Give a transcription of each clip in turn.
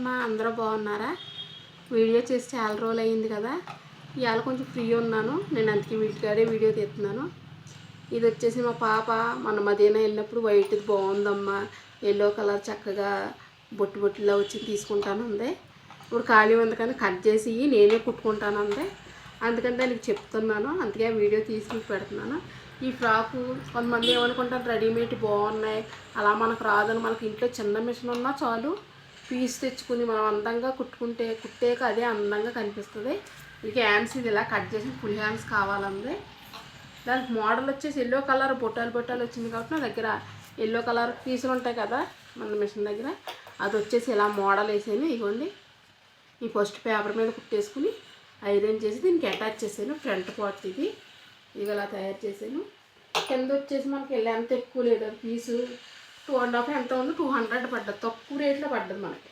అమ్మా, అందరూ బాగున్నారా? వీడియో చేసి చాలా రోజులు అయింది కదా. ఇవాళ కొంచెం ఫ్రీ ఉన్నాను, నేను అందుకే వీడియో తీస్తున్నాను. ఇది వచ్చేసి మా పాప మన మదీనా వెళ్ళినప్పుడు వైట్ది బాగుందమ్మా, ఎల్లో కలర్ చక్కగా బొట్టు బొట్టులా వచ్చి తీసుకుంటానుంది. ఇప్పుడు ఖాళీ ఉంది కానీ కట్ చేసి నేనే కుట్టుకుంటాను అంది. అందుకని దానికి చెప్తున్నాను, అందుకే వీడియో తీసి పెడుతున్నాను. ఈ ఫ్రాకు కొంతమంది ఏమనుకుంటారు రెడీమేడ్ బాగున్నాయి, అలా మనకు రాదని. మనకి ఇంట్లో చిన్న మిషన్ ఉన్నా చాలు, పీస్ తెచ్చుకుని మనం అందంగా కుట్టేక అదే అందంగా కనిపిస్తుంది. ఇక హ్యాండ్స్ ఇది ఇలా కట్ చేసి ఫుల్ హ్యాండ్స్ కావాలంది. దానికి మోడల్ వచ్చేసి ఎల్లో కలర్ బొట్టాలు వచ్చింది కాబట్టి నా దగ్గర ఎల్లో కలర్ పీసులు ఉంటాయి కదా మన మిషన్ దగ్గర, అది వచ్చేసి ఇలా మోడల్ వేసాను. ఇగోండి, ఈ ఫస్ట్ పేపర్ మీద కుట్టేసుకుని ఐరన్ చేసి దీనికి అటాచ్ చేసాను. ఫ్రంట్ పార్ట్ ఇది ఇలా తయారు చేసాను. కింద వచ్చేసి మనకి లెంత్ ఎక్కువ లేదు, పీసు 2.5 ఎంత ఉంది, 200 పడ్డది, తక్కువ రేట్లో పడ్డది మనకి.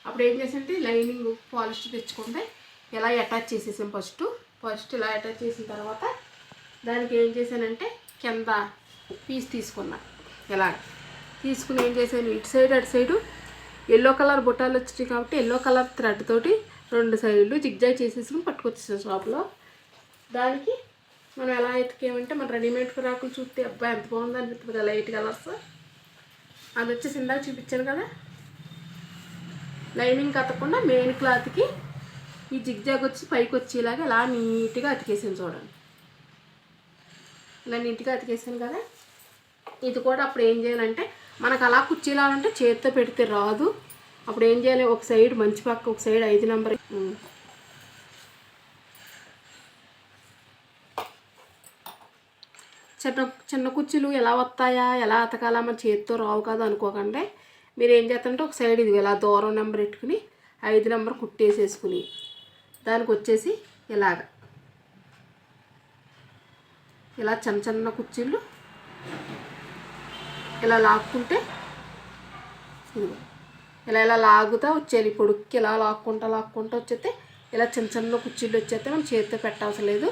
అప్పుడు ఏం చేసంటే లైనింగ్ పాలిస్టర్ తెచ్చుకుంటే ఇలా అటాచ్ చేసేసాం. ఫస్ట్ ఇలా అటాచ్ చేసిన తర్వాత దానికి ఏం చేశానంటే కింద పీస్ తీసుకున్నా. ఇలా తీసుకుని ఏం చేశాను, ఇటు సైడ్ అటు సైడు ఎల్లో కలర్ బుట్టాలు వచ్చాయి కాబట్టి ఎల్లో కలర్ థ్రెడ్ తోటి 2 సైడ్లు జిగ్జాగ్ చేసేసుకుని పట్టుకొచ్చేసాను షాప్లో. దానికి మనం ఎలా ఎత్తుకేమంటే మన రెడీమేడ్ ఫ్రాకులు చూస్తే అబ్బాయి ఎంత బాగుంది అనిపిస్తుంది కదా, లైట్ కలర్స్. అది వచ్చేసి ఇందాక చూపించాను కదా, లైనింగ్ కట్టకుండా మెయిన్ క్లాత్కి ఈ జిగ్జాగ్ వచ్చి పైకి వచ్చేలాగా ఇలా నీట్గా అతికేసాను. చూడండి, ఇలా నీట్గా అతికేసాను కదా. ఇది కూడా అప్పుడు ఏం చేయాలంటే మనకు అలా కుర్చీలాలంటే చేతితో పెడితే రాదు. అప్పుడు ఏం చేయాలి, ఒక సైడ్ మంచి పక్క, ఒక సైడ్ 5 నెంబర్ చిన్న కుర్చీలు ఎలా వస్తాయా, ఎలా అతకాలా, మన చేతితో రావు కదా అనుకోకండి. మీరు ఏం చేస్తారంటే ఒక సైడ్ ఇది ఇలా దూరం నెంబర్ పెట్టుకుని 5 నెంబర్ కుట్టేసేసుకుని దానికి వచ్చేసి ఇలా చిన్న కుర్చీలు ఇలా లాక్కుంటే ఇలా లాగుతా వచ్చేయాలి. పొడుక్కి ఇలా లాక్కుంటా వచ్చేస్తే ఇలా చిన్న కుర్చీలు వచ్చేస్తే మనం చేతితో పెట్టవసరం లేదు.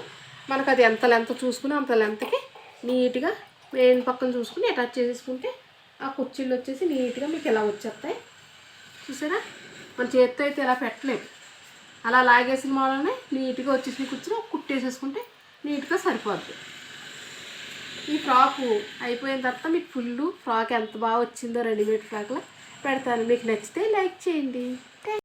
మనకు అది ఎంత లెంత్ చూసుకుని అంత లెంత్కి నీట్గా మెయిన్ పక్కన చూసుకుని అటాచ్ చేసేసుకుంటే ఆ కుర్చీలు వచ్చేసి నీట్గా మీకు ఇలా వచ్చేస్తాయి. చూసారా, మన చేతితో అయితే ఇలా పెట్టలేము. అలా లాగేసిన వల్లనే నీట్గా వచ్చేసి కుర్చీలో కుట్టేసేసుకుంటే నీట్గా సరిపోద్ది. ఈ ఫ్రాకు అయిపోయిన తర్వాత మీకు ఫుల్ ఫ్రాక్ ఎంత బాగా వచ్చిందో రెడీమేడ్ ఫ్రాక్లో పెడతాను. మీకు నచ్చితే లైక్ చేయండి.